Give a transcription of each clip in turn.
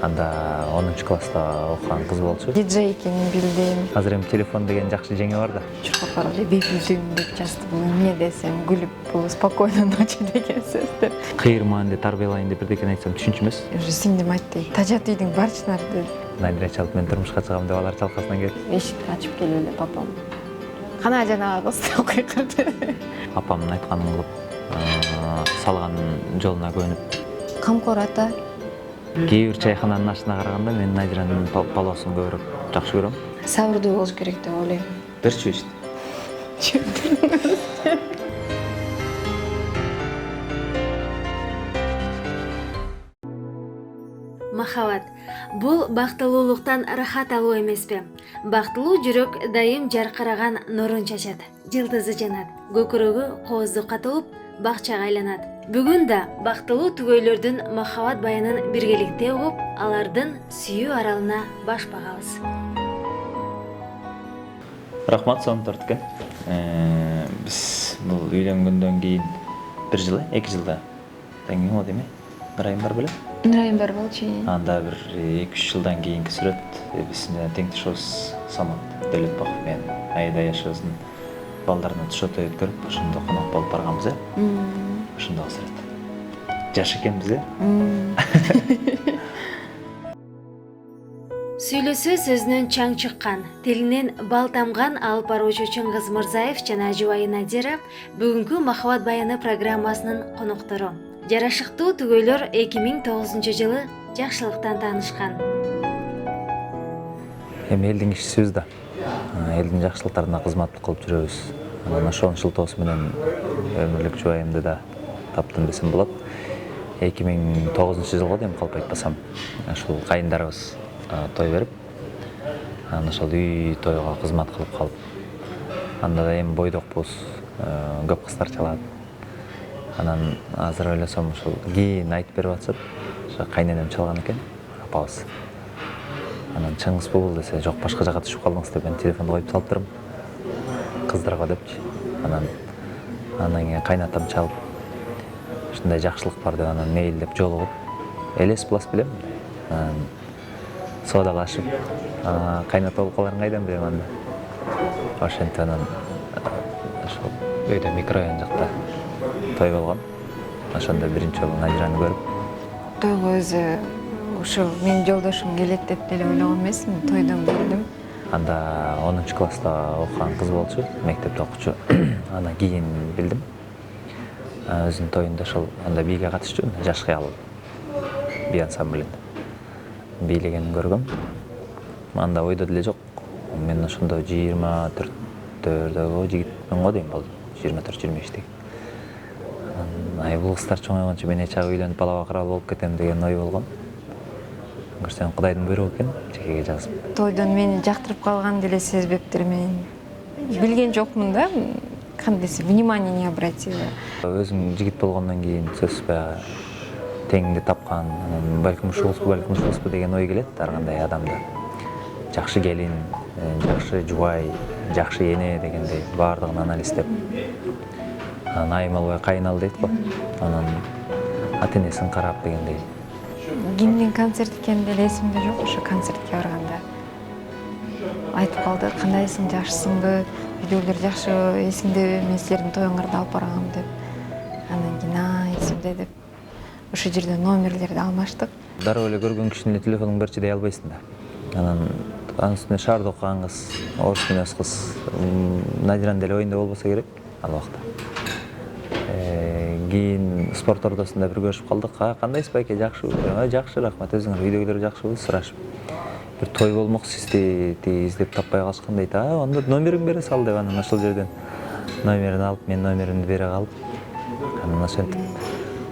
Анда 10 класста окуган кыз болчу. Диджей экенин билдим. Азыр эми телефон деген жакшы жеңе бар да. Чуркапар эле бейпилдим деп жазды. Бул эмне десем, күлүп бул спокойно ночи деген сөздү. Кыйырман деп тарбиялайын деп бирдекени айтсам түшүнчүмүс. Уже сиңдим айтты. Тажат үйдүн барчылар деп. Надира чалып мен турмушка чыгам деп алар чалкасынан келип. Эшикти ачып келип эле папам. Кана жанагы кыз деп кыйкырды. Апамдын айтканын кылып, салган жолуна көнүп. Камкор ата. Кээ бир чайхананын ашына караганда мен Надиранын палоосун көбүрөөк жакшы көрөм. Сабырдуу болуш керек деп ойлойм. Берчү ишти. Махаббат. Бул бактылуулуктан рахат алуу эмеспи? Бактылуу жүрөк дайым жаркыраган нурун чачат. Жылдызы жанат. Көкүрөгү кооздукка толуп, бакчага айланат. Бүгүн да бактылуу түгөйлөрдүн махаббат баянын биргеликте угуп, алардын сүйүү аралына баш багабыз. Рахмат, сонун тарткен. Биз бул үйлөнгөндөн кийин 1 жыл, 2 жылда теңин болот эми. Bir ayım бар белем. Bir ayım бар болчу. Анда бир 2-3 жылдан кийинки сүрөт биз теңдешибиз Самат Делетбаков менен Айда Яшыбыздын балдарына түшөтө өткөрүп, ошондо конок болуп барганбыз, ошондогу сүрөт. Жаш экенбиз, Сүйлөсө сөзүнөн чаң чыккан, тилинен бал тамган алып баруучу Чыңгыз Мырзаев жана жубайы Надира бүгүнкү Махаббат баяны программасынын коноктору. Жарашыктуу түгөйлөр 2009-жылы жакшылыктан таанышкан. Эми элдин кишисибиз да. Элдин жакшылыктарына кызмат кылып жүрөбүз. Анан ошонун шылтоосу менен өмүрлүк жубайымды да таптым десем болот. 2009-жылга дейм калп айтпасам, ушул кайындарыбыз той берип, анан ошол үй тойго кызмат кылып калып. Анда да эми бойдокпуз, көп кыздар чалат. Анан азыр ойлосом ушул кийин айтып берип атышат. Ошо кайненем чалган экен, апабыз. Анан Чыңгыз бул десе, жок башка жака түшүп калдыңыз деп мен телефонду коюп салып турам. Кыздарга депчи. Анан кийин кайнатам чалып. Ушундай жакшылык бар деп анан мейилдеп жолугуп, элес плас билем. Соодалашып, кайната болуп каларын кайдан билем анда. Ошентип анан ошол өйдө микрорайон жакта той болгон. Ошондо биринчи жолу Надираны көрүп. Тойго өзү ушул менин жолдошум келет деп деле ойлогон эмесмин, тойдон көрдүм. Анда 10 класста окуган кыз болчу, мектепте окучу. Анан кийин билдим. Өзүнүн тоюнда ошол анда бийге катышчу, жаш кыял бий ансамблинде. Бийлегенин көргөм. Анда ойдо деле жок. Мен ошондо 24-дөгү жигитмен го дейм болдум. 24-25-теги. Ай бул кыздар чоңойгончо мен эч үйлөнүп бала бакыралы болуп кетем деген ой болгон. Көрсөң Кудайдын буйругу экен, жекеге жазып. Тойдон мени жактырып калган деле сезбептир мен. Билген жокмун да, кандайсы внимание не обратила. Өзүң жигит болгондон кийин сөзсүз баягы теңди тапкан, балким ушулбу деген ой келет ар кандай адамда. Жакшы келин, жакшы жубай, жакшы эне дегендей баардыгын анализдеп. Айым албай кайын ал дейт го. Анан ата-энесин карап дегендей. Кимдин концерт экени деле эсимде жок, ошо концертке барганда. Айтып калды, кандайсың, жакшысыңбы, видеолор жакшы, эсимдеби, мен силердин тоюңарда алып баргам деп. Анан кийин эсимде деп. Ошол жерде номерлерди алмаштык. Дароо эле көргөн кишине телефонуңду берчи дей албайсың да. Анан үстүнө шаарда окуган кыз, орус мүнөз кыз, Надиран деле оюнда болбосо керек ал убакта. Кийин спорт ордосунда бир көрүшүп калдык. Кандайсыз байке, жакшыбы? Жакшы, рахмат. Өзүңөр үйдөгүлөр жакшыбы? Сурашып. Бир той болмок сизди издеп таппай калышкан дейт. Анда номериңди бере сал деп анан ошол жерден номерин алып, мен номеримди бере калып. Анан ошентип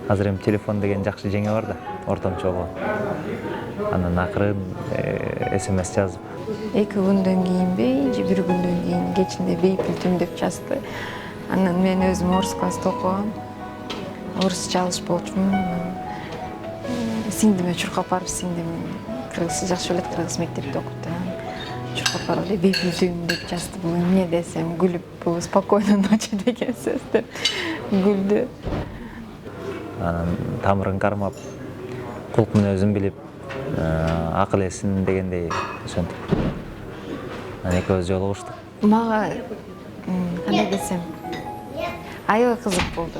азыр эми телефон деген жакшы жеңе бар да, ортомчогу. Анан акырын SMS жазып. 2 күндөн кийинби, же 1 күндөн кийин кечинде бейпилдим деп жазды. Анан мен өзүм орус класста окугам. Орусча алыш болчумун. Сиңдиме чуркап барып, сиңдим кыргыз жакшы билет, кыргыз мектепте окупту. Чуркап барып эле бейпилдим деп жазды. Бул эмне десем, күлүп, бул спокойно ночи деген сөздү күлдү. Анан тамырын кармап, кулк мүнөзүн билип, акыл эсин дегендей ошентип анан экөөбүз жолугуштук. Мага кандай десем, аябай кызык болду.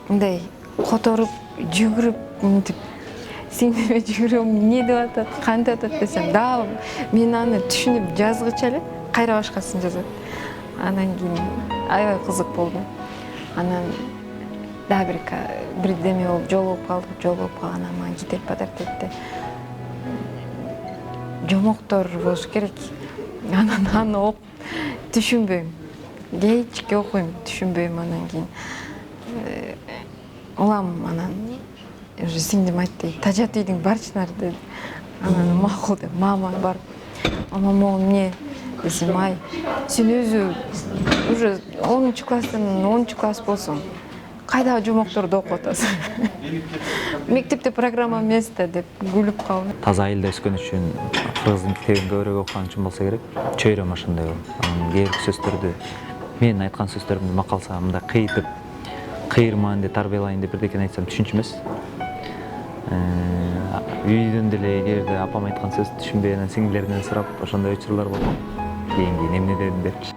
Мындай которуп, жүгүрүп, мынтип сиңдиме жүгүрөм, эмне деп атат, кантип атат десем, дагы мен аны түшүнүп жазгыча эле кайра башкасын жазат. Анан кийин аябай кызык болду. Анан дагы бирдеме болуп жолугуп калгандан мага кетип бадар кетти. Жомоктор болуш керек. Анан аны окуп түшүнбөйм. Кечке окуйм, түшүнбөйм. Анан кийин улам анан уже сиңдим айтты, тажат үйдүң барчынар деди. Анан макул деп мама барып, ама могу эмне десем, ай, сен өзү уже 10 класс болсоң, кайдагы жомокторду окуп атасың? Мектепте программа эмес да деп күлүп калдым. Таза айылда өскөн үчүн кыргыздын китебин көбүрөөк окуган үчүн болсо керек, чөйрөм ошондой болуп. Анан кээ бир сөздөрдү, менин айткан сөздөрүмдү макалса мындай кыйтып, кыйырман деп тарбиялайын деп бирдекени айтсам түшүнчү эмес. Үйдөн деле кээде апам айткан сөздү түшүнбөй анан сиңдилеринен сурап ошондой учурлар болгон. Кийин эмне дедим депчи.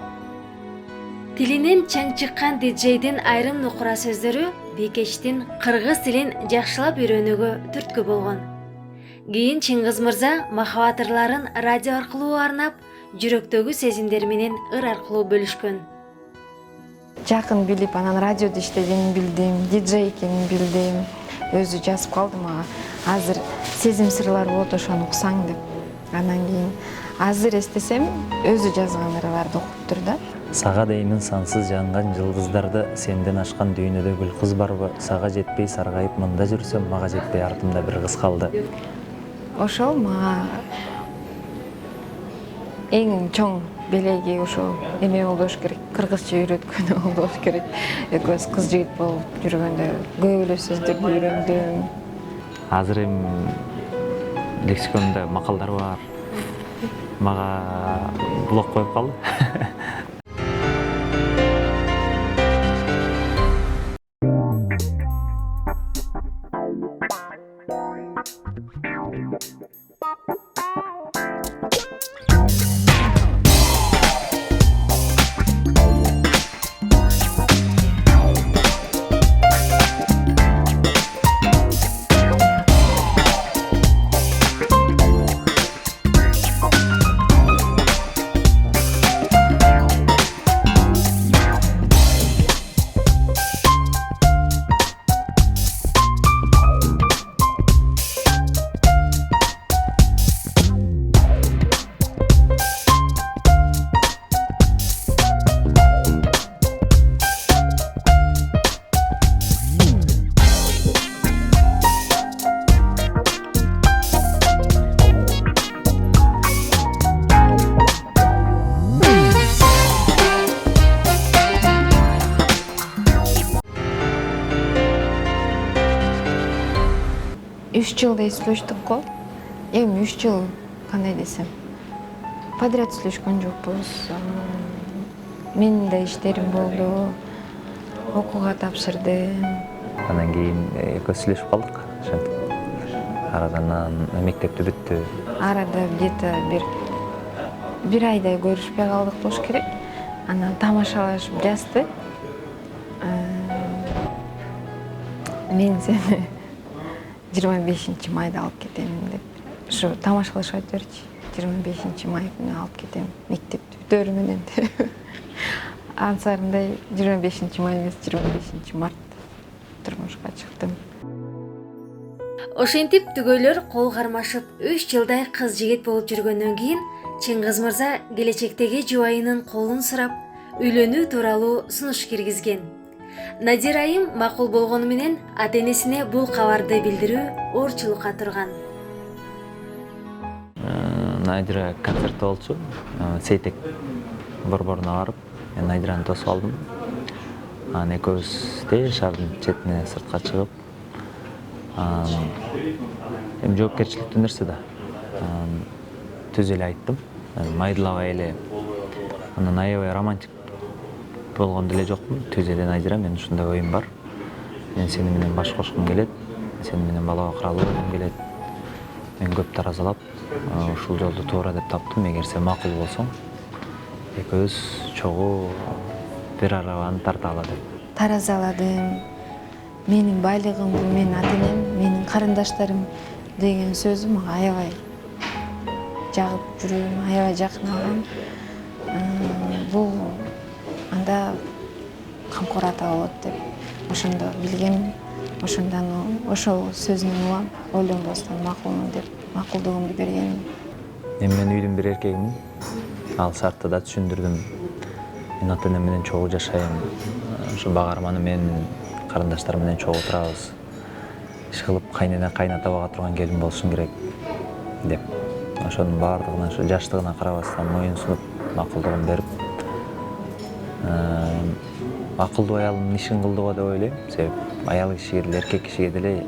Тилинен чаң чыккан диджейдин айрым нукура сөздөрү Бекечтин кыргыз тилин жакшылап үйрөнүүгө түрткү болгон. Кийин Чыңгыз мырза махабат ырларын радио аркылуу арнап, жүрөктөгү сезимдери менен ыр аркылуу бөлүшкөн. Жакын билип, анан радиодо иштегенин билдим, диджей экенин билдим. Өзү жазып калды мага. Азыр сезим сырлар болот, ошону уксаң деп. Анан кийин азыр эстесем, өзү жазган ырларды окуптур да. Сага деймин сансыз жанган жылдыздарды, сенден ашкан дүйнөдө гүл кыз барбы? Сага жетпей саргайып мында жүрсөм, мага жетпей артымда бир кыз калды. Ошол мага эң чоң белеги ошол эме болуш керек, кыргызча үйрөткөнү болуш керек. Экөөбүз кыз жигит болуп жүргөндө көп эле сөздөрдү үйрөндүм. Азыр эми лексиконда макалдар бар. Мага блок коюп калды. Үч жылдай сүйлөштүк го. Эми 3 жыл кандай десем, подряд сүйлөшкөн жокпуз. Менин да иштерим болду. Окууга тапшырдым. Анан кийин экөөбүз сүйлөшүп калдык. Ошентип. Арадан мектепти бүттү. Арада где-то бир айдай көрүшпөй калдык болуш керек. Анан тамашалашып жазды. Мен сени 25 майда алып кетем деп. Ушу тамашалашып айтып берчи. 25 май күнү алып кетем мектепти бүтөөрү менен деп. Ансарындай 25 май эмес, 25 март турмушка чыктым. Ошентип түгөйлөр кол кармашып 3 жылдай кыз жигит болуп жүргөндөн кийин Чыңгыз мырза келечектеги жубайынын колун сурап, үйлөнүү тууралуу сунуш киргизген. Надир айым макул болгону менен ата-энесине бул кабарды билдирүү оорчулукка турган. Надира концерт болчу. Сейтек борборуна барып, мен Надираны тосуп алдым. Анан экөөбүз тез шаардын четине сыртка чыгып, эми жоопкерчиликтүү нерсе да. Түз эле айттым. Майдылабай эле. Анан аябай романтик болгон деле жокмун. Түз эле Надира, мен ушундай оюм бар. Мен сени менен баш кошкум келет. сен менен бала бакыралуу болгум келет. Мен көп таразалап, ушул жолду туура деп таптым. Эгер сен макул болсоң, экөөбүз чогуу бир арабаны тарталы деп. Таразаладым. Менин байлыгым бул менин ата-энем, менин карындаштарым деген сөзү мага аябай жагып жүрөм, аябай жакын алган. Бул анда камкор ата болот деп ошондо билгем. Ошондан ошол сөзүнөн улам, ойлонбостон макулмун деп макулдугумду берген. Мен үйдүн бир эркегимин. Ал шартты да түшүндүрдүм. Мен ата-энем менен чогуу жашайм. Ошо багарманы менин карындаштар менен чогуу турабыз. Иш кылып кайнене кайната бага турган келин болушуң керек деп. Ошонун баардыгына ошо жаштыгына карабастан моюн сунуп макулдугун берип, акылдуу аялдын ишин кылды го деп ойлойм. Себеп аял кишиге деле, эркек кишиге деле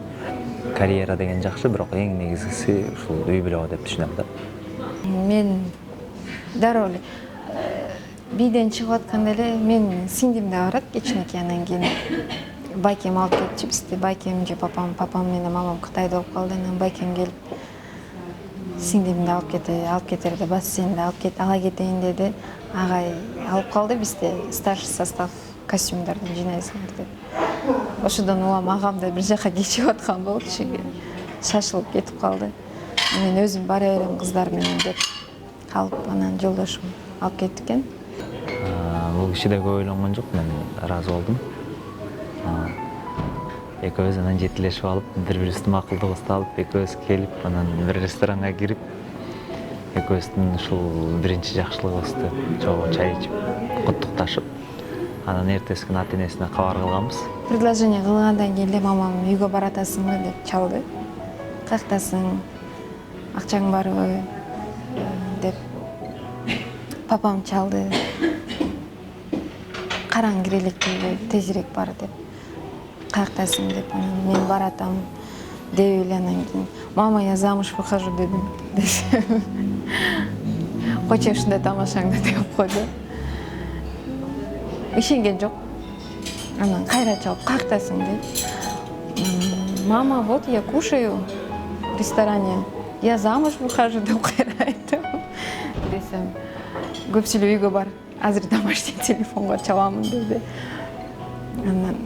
карьера деген жакшы, бирок эң негизгиси ушул үй бүлө деп түшүнөм да. Мен дароо эле бийден чыгып атканда эле менин сиңдим да барат кичинекей, анан кийин байкем алып кетчү бизди. Байкем же папам менен мамам Кытайда болуп калды. Анан байкем келип сиңдимди алып кетерде бассейнде ала кетейин деди. Агай алып калды бизди, старший состав костюмдарды жинайсыңар деп. Ошодон улам агам да бир жака кечип аткан болчу, шашылып кетип калды. Мен өзүм бара берем кыздар менен деп алып, анан жолдошум алып кетти экен. Бул киши да көп ойлонгон жок, мен ыраазы болдум. Экөөбүз анан жетилешип алып, бири-бирибизди макулдугубузду алып, экөөбүз келип, анан бир ресторанга кирип, экөөбүздүн ушул биринчи жакшылыгыбызды чогуу чай ичип, куттукташып, анан эртеси күнү ата-энесине кабар кылганбыз. Предложение кылгандан кийин эле мамам үйгө баратасыңбы деп чалды. Каяктасың, акчаң барбы деп папам чалды. Караң кире элекпи, тезирээк бар деп. Каяктасың деп, анан мен баратам деп эле анан кийин мама, я замуж выхожу дедим. Кочо ушундай тамашаңды деп койду. Ишенген жок. Анан кайра чалып, каяктасың деп. Мама, вот я кушаю в ресторане. Я замуж выхожу деп кайра айттым. Десем, көпчүлүк үйгө бар. Азыр домашний телефонго чабамын деди. Анан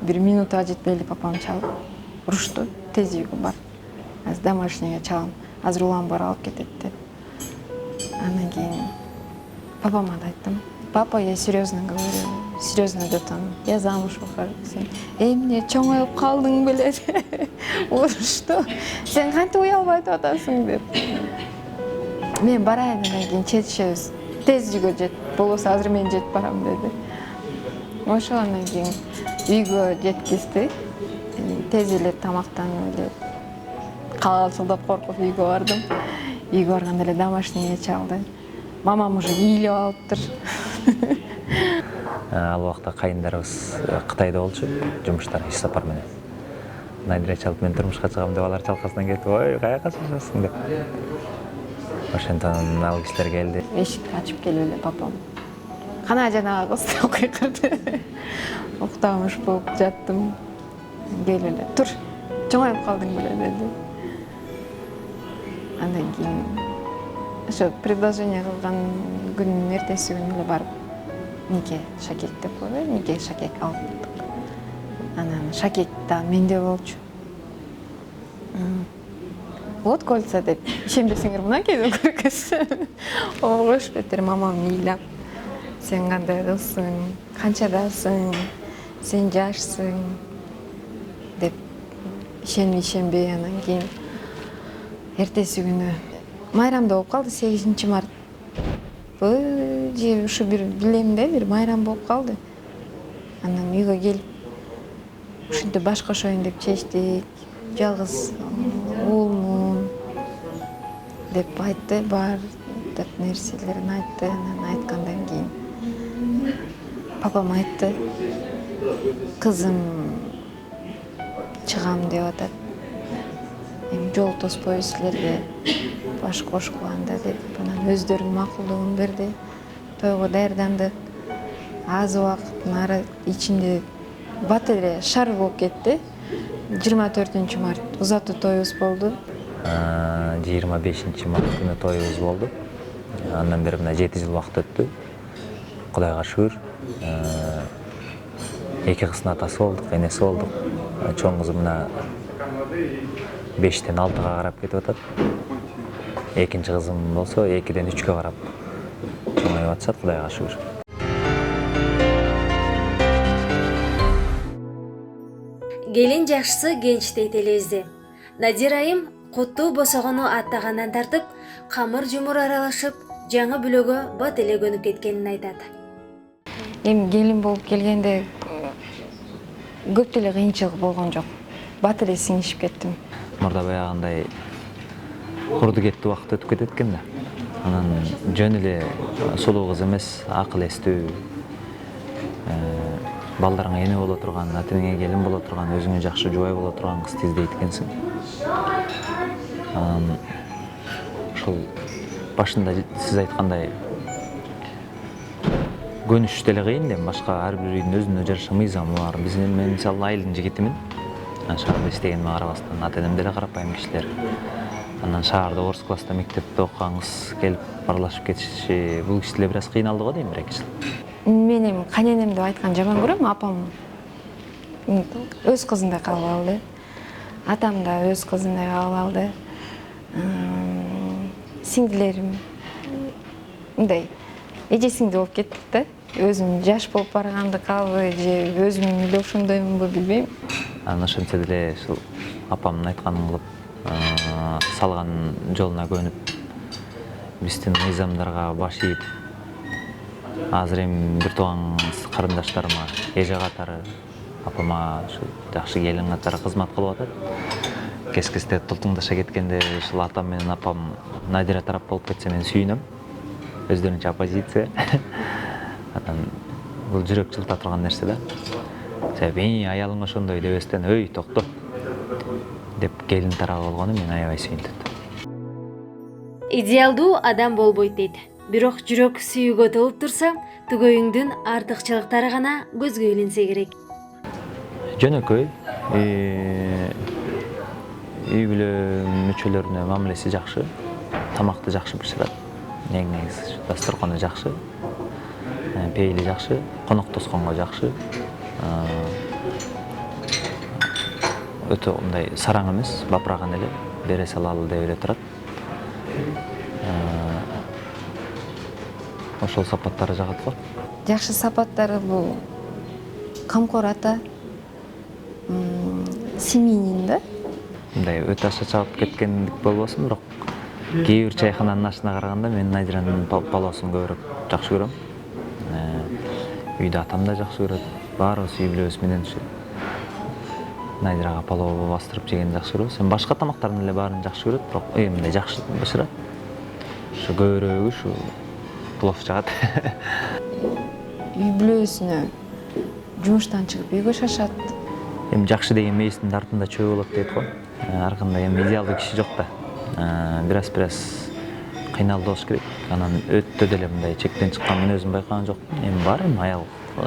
бир минутага жетпей эле папам чалып урушту. Тез үйгө бар. Азыр домашнийге чалам. Азыр улам бар алып кетет деп. Анан кийин папама да айттым. Папа, я серьезно говорю, серьезно айтам. Я замуж выхожу. Эмне чоңоюп калдың беле? Урушту. Сен кантип уялбай айтып атасың деп. Мен барайын, анан кийин четишебиз. Тез үйгө жет. Болбосо азыр мен жетип барам деди. Ошо анан кийин үйгө жеткизди. Тез эле тамактанып эле калчылдап коркуп үйгө бардым. Үйгө барганда эле домашнийге чалды. Мамам уже ийилип алыптыр. Ал убакта кайындарыбыз Кытайда болчу, жумуштан иш сапар менен. Найдыра чалып, мен турмушка чыгам деп алар чалкасынан кетип, ой, каяка чыгасың деп. Ошондон ал кишилер келди. Эшикти ачып келип эле папам. Кана жанагы кыз деп кыйкырды. Уктамыш болуп жаттым. Келип эле, тур, чоңоюп калдың беле деди. Андан кийин ошо предложение кылган күнүнүн эртеси күнү эле барып нике шакек деп койду, нике шакек алып. Анан шакек да менде болчу. Вот кольца деп, ишенбесеңер мынакей деп көргөзсөм. Кош бетер мамам ыйлап. Сен кандай кызсың, канчадасың, сен жашсың деп ишенбей анан кийин эртеси күнү майрамда болуп калды, 8 март. Же ушу бир билем да, бир майрам болуп калды. Анан үйгө келип ушинтип баш кошоюн деп чечтик. Жалгыз уулмун деп айтты, баардык нерселерин айтты. Анан айткандан кийин папам айтты, кызым чыгам деп атат. Эми жол тоспойбуз силерге баш кошкуланда деп, анан өздөрүнүн макулдугун берди. Тойго даярдандык. Аз убакыттын ичинде бат эле шар болуп кетти. 24 март узатуу тоюбуз болду. 25 март күнү тоюбуз болду. Андан бери мына 7 жыл убакыт өттү. Кудайга шүгүр. 2 кыздын атасы болдук, энеси болдук. Чоң кызым мына 5-тен 6-га карап кетип атат. Экинчи кызым болсо 2-ден 3-кө карап чоңоюп атышат, Кудайга шүгүр. Келин жакшысы кенч дейт элебизде. Надир айым куттуу босогону аттагандан тартып, камыр жумур аралашып, жаңы бүлөгө бат эле көнүп кеткенин айтат. Эми келин болуп келгенде көп деле кыйынчылык болгон жок. Бат эле сиңишип кеттим. Мурда баягындай курду кетти убакыт өтүп кетет экен да. Анан жөн эле сулуу кыз эмес, акыл эстүү, балдарыңа эне боло турган, ата-энеңе келин боло турган, өзүңө жакшы жубай боло турган кызды издейт экенсиң. Анан ушул башында сиз айткандай көнүш деле кыйын да, башка ар бир үйдүн өзүнө жараша мыйзамы бар. Мен мисалы айылдын жигитимин. Шаарда иштегениме карабастан, ата-энем деле карапайым кишилер. Анан шаарда орус класста мектепте окуган кыз келип аралашып кетиши, бул кишилер бир аз кыйналды го дейм, бир-эки жыл. Мен эми кайненем деп айткан жаман көрөм, апам өз кызындай кабыл алды. Атам да өз кызындай кабыл алды. Сиңдилерим мындай эже-сиңди болуп кеттик да. Өзүм жаш болуп баргандыкабы же өзүм эле ошондоймунбу билбейм. Анан ошентсе деле ушул апамдын айтканын кылып, салган жолуна көнүп, биздин мыйзамдарга баш ийип, азыр эми бир тууган карындаштарыма эже катары, апама ушу жакшы келин катары кызмат кылып атат. Кес-кесте тултуңдаша кеткенде ушул атам менен апам Надира тарап болуп кетсе мен сүйүнөм. Өздөрүнчө оппозиция. Анан бул жүрөк жылта турган нерсе да. Себеби аялың ошондой дебестен, "Өй, токто" деп келин тарабы болгону мен аябай сүйүнтөт. Идеалдуу адам болбойт дейт. Бирок жүрөк сүйүүгө толуп турса, түгөйүңдүн артыкчылыктары гана көзгө илинсе керек. Жөнөкөй, үй бүлө мүчөлөрүнө мамилеси жакшы, тамакты жакшы бышырат. Эң негизи дасторкону жакшы, пейили жакшы, конок тосконго жакшы. Өтө мындай сараң эмес, бапыраган эле, бере салалы деп эле турат. Ошол сапаттары жагат го. Жакшы сапаттары бул камкор ата, семьянин да. Мындай өтө аша чагып кеткендик болбосун, бирок кээ бир чайхананын ашына караганда мен Надиранын палоосун көбүрөөк жакшы көрөм. Үйдө атам да жакшы көрөт. Баарыбыз үй бүлөбүз менен ушу Надирага палоо бастырып жегенди жакшы көрөбүз. Башка тамактарын эле баарын жакшы көрөт, бирок мындай жакшы бышырат. Ушу көбүрөөгү ушу плов жагат. Үй бүлөсүнө жумуштан чыгып үйгө шашат. Эми жакшы деген мейистин артында чөө болот дейт го. Ар кандай эми идеалдуу киши жок да. Бираз кыйналып болуш керек. Анан өтө деле мындай чектен чыккан мүнөзүн байкаган жокмун. Эми бар аял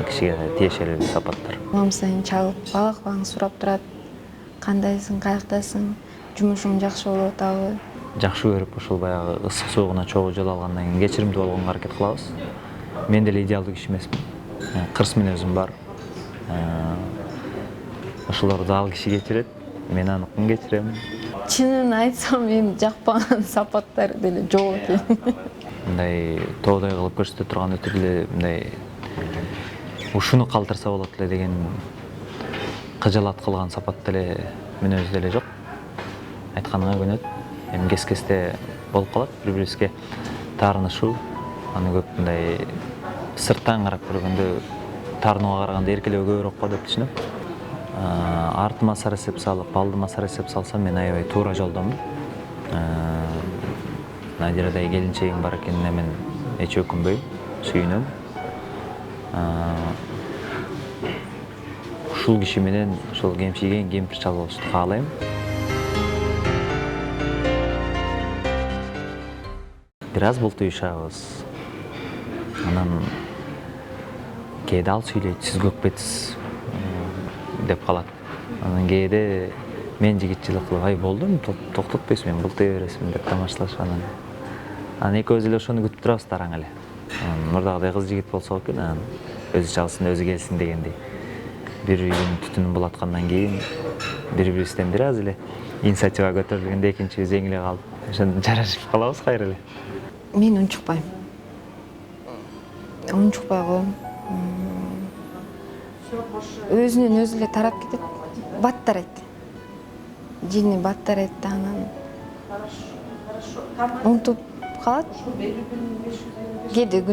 кишиге тиешелүү сапаттар. Мам сайын чалып, балак сурап турат. Кандайсың, каяктасың, жумушуң жакшы болуп атабы? Жакшы көрүп, ушул баягы ысык суугуна чогуу жол алгандан кийин кечиримдүү болгонго аракет кылабыз. Мен деле идеалдуу киши эмесмин. Кырс мүнөзүм бар. Ошолорду ал киши кечирет, мен аныкын кечирем. Чынын айтсам, эми жакпаган сапаттар деле жок экен. Мындай тоодой кылып көрсөтө турган өтө деле мындай ушуну калтырса болот эле деген кыжалат кылган сапат деле мүнөз деле жок. Айтканыңа көнөт. Эми кес-кесте болуп калат, бири-бирибизге таарынышуу. Аны көп мындай сырттан карап көргөндө таарынууга караганда эркелөө көбүрөөк го деп түшүнөм. Артыма сар эсеп салып, алдыма сар эсеп салсам мен аябай туура жолдомун. Надирадай келинчегим бар экенине мен эч өкүнбөйм, сүйүнөм. Ушул киши менен ушул кемшиген кемпир чал болушту каалайм. Бир аз бултуюшабыз. Анан кээде ал сүйлөйт, сиз көкпетсиз деп калат. Анан кээде мен жигитчилик кылып, ай болдум, токтотпойсуң, мен бултай бересиң деп тамашалашып анан экөөбүз эле ошону күтүп турабыз тараң эле. Мурдагыдай кыз жигит болсо экен, анан өзү чалсын, өзү келсин дегендей. Бир үйдүн түтүнүн булаткандан кийин бири-бирибизден бир аз эле инициатива көтөрүлгөндө экинчибиз эңиле калып, ошондо жарашып калабыз кайра эле. Мен унчукпайм. Унчукпай коем. Өзүнөн өзү эле тарап кетет, баттарайт. Жини баттарайт, анан унутуп калат. Кээде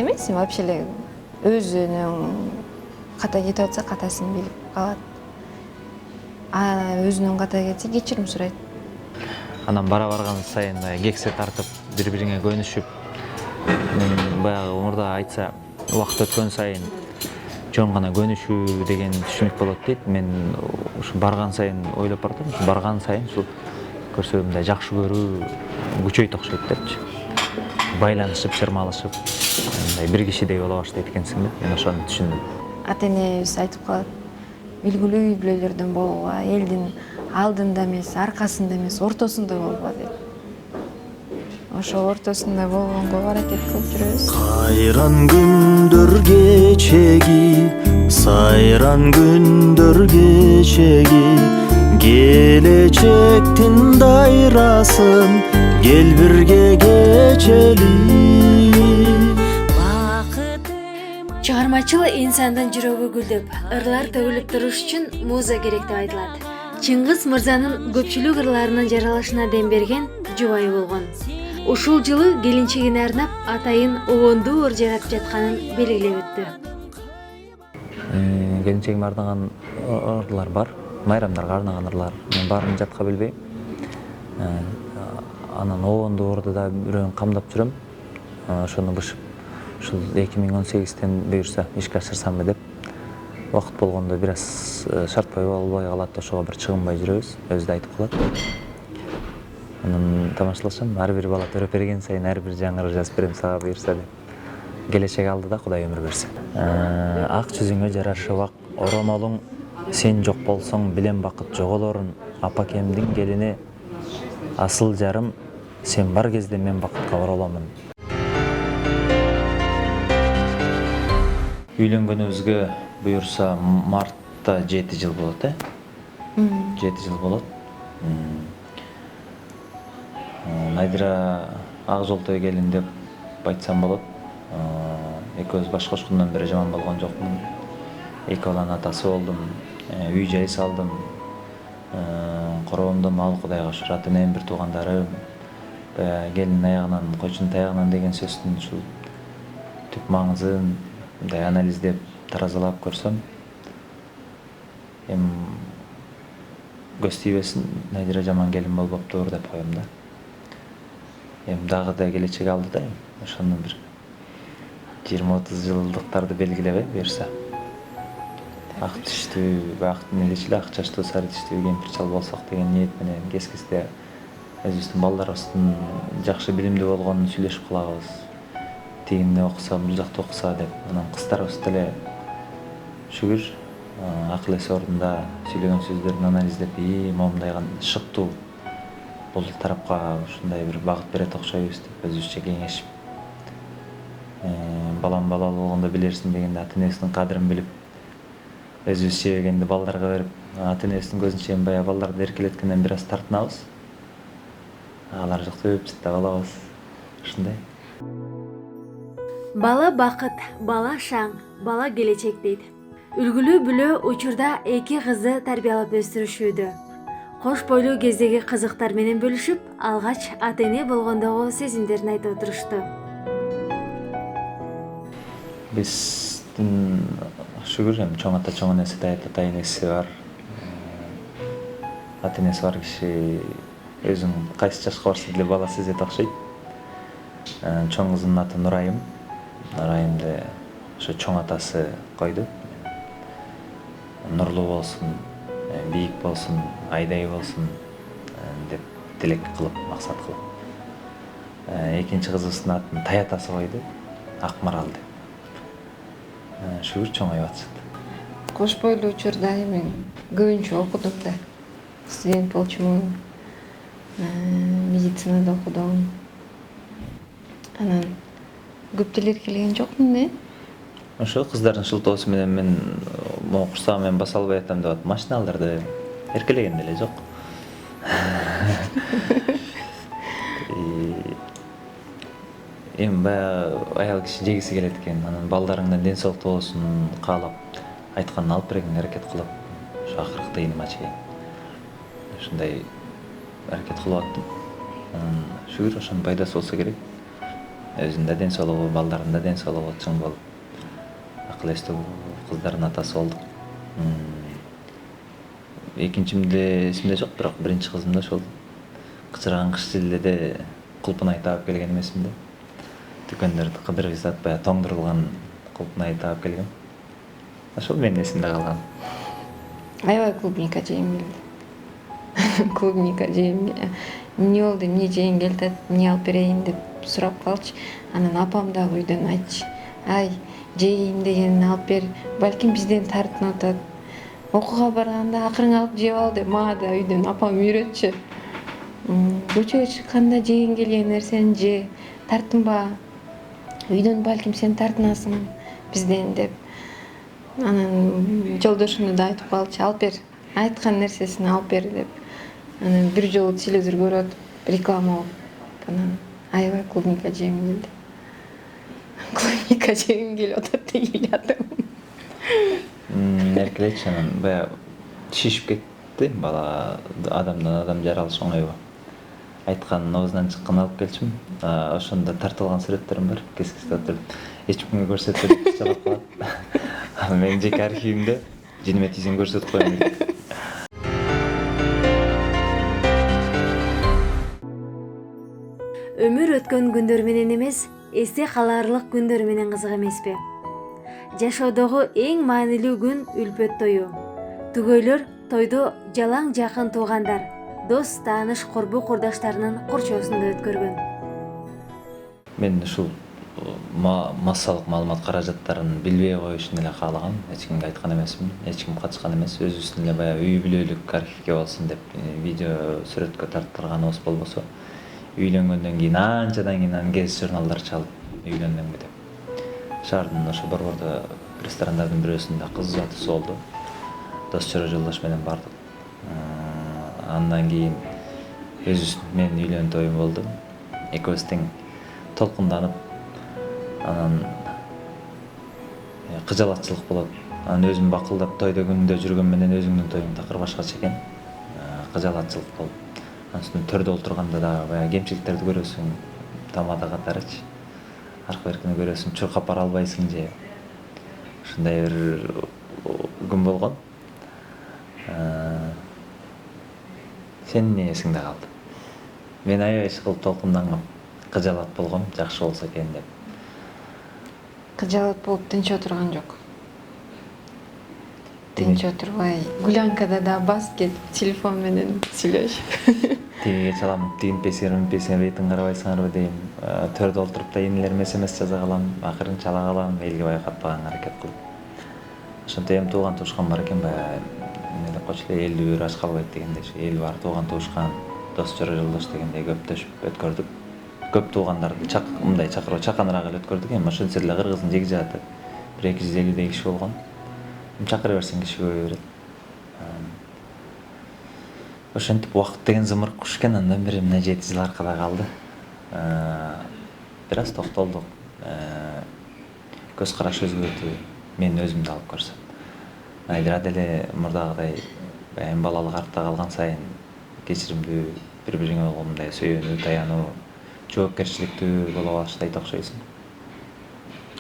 эмес, вообще эле өзүнүн ката кетип атса катасын билип калат. Өзүнүн ката кетсе кечирим сурайт. Анан бара барган сайын кексе тартып, бири-бириңе көнүшүп, баягы мурда айтса, убакыт өткөн сайын жөн гана көнүшүү деген түшүнүк болот дейт. Мен ушу барган сайын ойлоп баратам, ушу барган сайын ушу көрсө мындай жакшы көрүү күчөйт окшойт депчи. Байланышып, чырмалышып, мындай бир кишидей боло баштайт экенсиң деп мен ошону түшүндүм. Ата-энебиз айтып калат, үлгүлүү үй бүлөлөрдөн болугула, элдин алдында эмес, аркасында эмес, ортосунда болугула деп. Ошо ортосунда болгонго аракет кылып жүрөбүз. Сайран күндөр кечеги, сайран күндөр кечеги, келечектин дайрасын кел бирге кечели. Чыгармачыл инсандын жүрөгү гүлдөп, ырлар төгүлүп туруш үчүн муза керек деп айтылат. Чыңгыз мырзанын көпчүлүк ырларынын жаралышына дем берген жубайы болгон. Ушул жылы келинчегине арнап атайын обондуу ыр жаратып жатканын белгилеп өттү. Келинчегиме арнаган ырлар бар, майрамдарга арнаган ырлар. Мен баарын жатка билбейм. Анан обондуу ырды да бирөөнү камдап жүрөм. Ошону бышып, ушул 2018-тен буюрса ишке ашырсамбы деп, убакыт болгондо бир аз шартпай болбой калат, ошого бир чыгынбай жүрөбүз, өзү да айтып калат. Анан тамашалашам, ар бир бала төрөп берген сайын ар бир жаңы ыр жазып берем сага буюрса деп. Келечек алдыда Кудай өмүр берсе. Ак жүзүңө жарашып ак оромолуң, сен жок болсоң билем бакыт жоголорун, апакемдин келини, асыл жарым, сен бар кезде мен бакытка ороламын. Үйлөнгөнүбүзгө буюрса мартта 7 жыл болот, 7 жыл болот. Найдира ак жолтой келин деп айтсам болот. Экөөбүз баш кошкондон бери жаман болгон жокмун. Эки баланын атасы болдум, үй жай салдым. Коробомдо мал Кудайга шүкүр, ата-энем бир туугандарым. Келиндин аягынан, койчунун таягынан деген сөздүн ушул түп маңызын мындай анализдеп, таразалап көрсөм, көз тийбесин, Найдира жаман келин болбоптур деп коем да. Дагы да келечек алдыда, ошону бир 20-30 жылдыктарды белгилебей буюрса. Ак түштүү, ак эле ак чачтуу, сары түштүү кемпир чал болсок деген ниет менен кез-кезде өзүбүздүн балдарыбыздын жакшы билимдүү болгонун сүйлөшүп калабыз. Тигине окуса, бул жакта окуса деп. Анан кыздарыбыз деле шүгүр акыл эси ордунда сүйлөгөн сөздөрүн анализдеп, момундай шыктуу бул тарапка ушундай бир багыт берет окшойбуз деп өзүбүзчө кеңешип. Балам балалуу болгондо билерсиң дегенде ата-энесинин кадырын билип, өзүбүз жебегенди балдарга берип, ата-энесинин көзүнчө баягы балдарды эркелеткенден бир аз тартынабыз. Алар жокто өп жыттап алабыз. Ушундай. Бала бакыт, бала шаң, бала келечек дейт. Үлгүлүү бүлө учурда 2 кызды тарбиялап өстүрүшүүдө. Кош бойлуу кездеги кызыктар менен бөлүшүп, алгач ата-эне болгондогу сезимдерин айтып отурушту. Биздин шүгүр чоң ата, чоң энеси, ата энеси бар. Ата энеси бар киши өзүн кайсы жашка барса деле баласы сезет окшойт. Чоң кызымдын аты Нурайым. Нурайымды ошо чоң атасы койду. Нурлуу болсун, бийик болсун, айдай болсун деп тилек кылып, максат кылып. Экинчи кызыбыздын атын Тай атасы койду, Акмарал деп. Шүгүр чоңоюп атышат. кош бойлуу учурда эми көбүнчө окудум да. Студент болчумун. Медицинада окудум. Анан көп деле эркелеген жокмун да. Ошо кыздардын шылтоосу менен мен могу курсагым менен баса албай атам деп атып машиналарды эркелеген деле жок. Эми баягы аял киши жегиси келет экен, анан балдарыңдан ден соолуктуу болсун каалап айтканын алып бергенге аракет кылып, ошо акыркы тыйыныма чейин ушундай аракет кылып аттым. Анан шүгүр ошонун пайдасы болсо керек. Өзүнүн да ден соолугу, балдардын да ден соолугу чың болуп, акыл эстүү кыздардын атасы болдук. Экинчимде эсимде жок, бирок биринчи кызымда ошол кычыраган кыш тилде кулпунай таап келген эмесмин да. Дүкөндөрдү кыдырып сатып, баягы тоңдурулган кулпунай таап келгем. Ошол менин эсимде калган. Аябай клубника жейм келди. Клубника жейм. Эмне болду, эмне жейин келип атат, эмне алып берейин деп сурап калчы. Анан апам дагы үйдөн айтчы. Ай, жейин дегенин алып бер, балким бизден тартынып атат. Окууга барганда акырын алып жеп ал деп мага да үйдөн апам үйрөтчү. Көчөгө чыкканда жегиң келген нерсени же, тартынба. Үйдөн балким сен тартынасың бизден деп. Анан жолдошумду да айтып калчы, алып бер, айткан нерсесин алып бер деп. Анан бир жолу телевизор көрүп атып, реклама болуп, анан аябай клубника жегим келди. Клубника жегим келип атат деп ыйладым. Эркелечи, анан баягы шишип кетти бала, адамдан адам жаралыш оңойбу. Айткан оозунан чыккан алып келчүмүн. Ошондо тартылган сүрөттөрүм бар, кескист отуруп. Эч кимге көрсөтпөдүк, жалап калат. Менин жеке архивимде жениме тийсең көрсөтүп коеюн дейт. Өмүр өткөн күндөр менен эмес, эсте калаарлык күндөр менен кызык эмеспи? Жашоодогу эң маанилүү күн үлпөт тою. Түгөйлөр тойду жалаң жакын туугандар, дос, тааныш, корбу курдаштарынын курчоосунда өткөргөн. Мен ушул массалык маалымат каражаттарын билбей коюш үчүн эле каалагам. Эч кимге айткан эмесмин, эч ким катышкан эмес. Өзүбүздүн эле баягы үй бүлөлүк архивге болсун деп видео сүрөткө тарттырганыбыз болбосо, үйлөнгөндөн кийин анчадан кийин анан гезит журналдар чалып үйлөндүмбү деп. Шаардын ошо борбордо ресторандардын бирөөсүндө кыз атысы болду. Дос чора жолдош менен бардык. Андан кийин мен үйлөнүү тоюм болду. Экөөбүз тең толкунданып, анан кыжалатчылык болот. Анан өзүм бакылдап тойдо күндө жүргөн менен өзүңдүн тоюң такыр башкача экен. Кыжалатчылык болуп. Анан үстүнө төрдө олтурганда да баягы кемчиликтерди көрөсүң, тамада катарычы. Аркы беркини көрөсүң, чуркап бара албайсың же. Ушундай бир күн болгон. Сенин эмне эсиңде калды? Мен аябай иш кылып толкундангам. Кыжалат болгом, жакшы болсо экен деп. Кыжалат болуп тынч отурган жок. Тынч отурбай, гулянкада да басып кетип телефон менен сүйлөшүп. Тигиге чалам, тигинпесиңер бетиң карабайсыңарбы дейм. Төрдө олтуруп да эмнелер смс жаза калам, акырын чала калам, элге байкатпаганга аракет кылып. Ошентип эми тууган туушкан бар экен, баягы эмне деп койчу эле, элди бир аш калбайт дегендей, эл бар, тууган туушкан, дос чора жолдош дегендей көптөшүп өткөрдүк. Көп туугандарды мындай чакырып чаканыраак эле өткөрдүк. Эми ошентсе деле кыргыздын жеги жааты 250 киши болгон. Чакыра берсең киши көбөйө берет. Ошентип убакыт деген зымырып куш экен. Андан бери мына 7 жыл аркада калды. Бир аз токтолдук. Көз караш өзгөрдү. Мен өзүмдү алып көрсөм. Айдыра деле мурдагыдай эми балалык артта калган сайын кечиримдүү, бири-бириңе болгондой сүйөнүү, таянуу, жоопкерчиликтүү боло баштайт окшойсуң.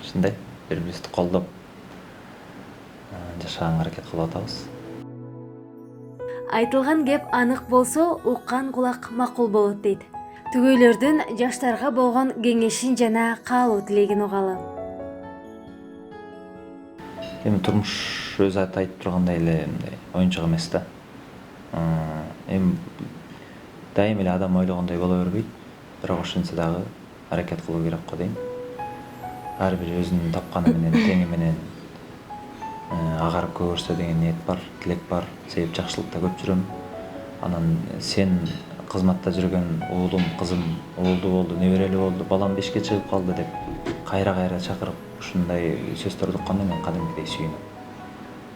Ушундай бири-бирибизди колдоп жашаганга аракет кылып атабыз. Айтылган кеп анык болсо, уккан кулак макул болот дейт. Түгөйлөрдүн жаштарга болгон кеңешин жана каалоо тилегин угалы. Эми турмуш өзү айтып тургандай эле оюнчук эмес да. Эми дайым эле адам ойлогондой боло бербейт. Бирок ошентсе дагы аракет кылуу керек го дейм. Ар бир өзүнүн тапканы менен, теңи менен агарып көгөрсө деген ниет бар, тилек бар. Себеп жакшылыкта көп жүрөм. Анан сен кызматта жүргөн уулум, кызым уулду болду, неберели болду, балам 5ке чыгып калды деп кайра чакырып ушундай сөздөрдү укканда мен кадимкидей сүйүнөм.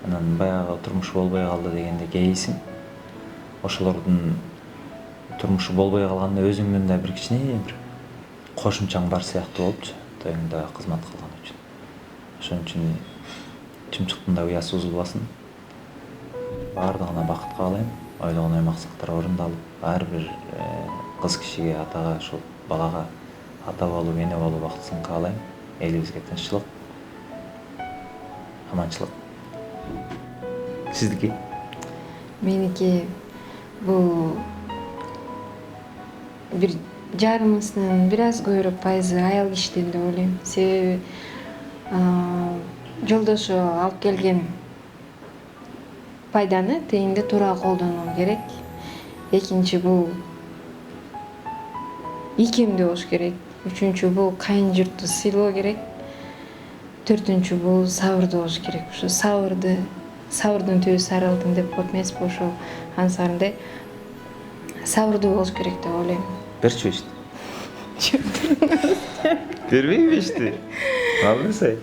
Анан баягы турмуш болбой калды дегенде кейисиң. Ошолордун турмушу болбой калганда өзүңдүн да бир кичине бир кошумчаң бар сыяктуу болупчу, тоюңда кызмат кылган үчүн. Ошон үчүн чымчыктын да уясы бузулбасын. Баардыгына бакыт каалайм. Ойлогон ой максаттар орундалып, ар бир кыз кишиге, атага, ушул балага ата болуп, эне болуп бактысын каалайм. Элибизге тынччылык, аманчылык. Сиздики? Меники бул бир жарымыбыздын бир аз көбүрөөк пайызы аял кишиден деп ойлойм. Себеби жолдошу алып келген пайданы тегинде туура колдонуу керек. Экинчи бул ийкемдүү болуш керек. Үчүнчү бул кайын журтту сыйлоо керек. Төртүнчү бул сабырдуу болуш керек. Ушу сабырдын түбү сары алтын деп коет эмеспи? Ошол ансарындай сабырдуу болуш керек деп ойлойм. Берчү ишти. Бербейби ишти? Алыңыз ай.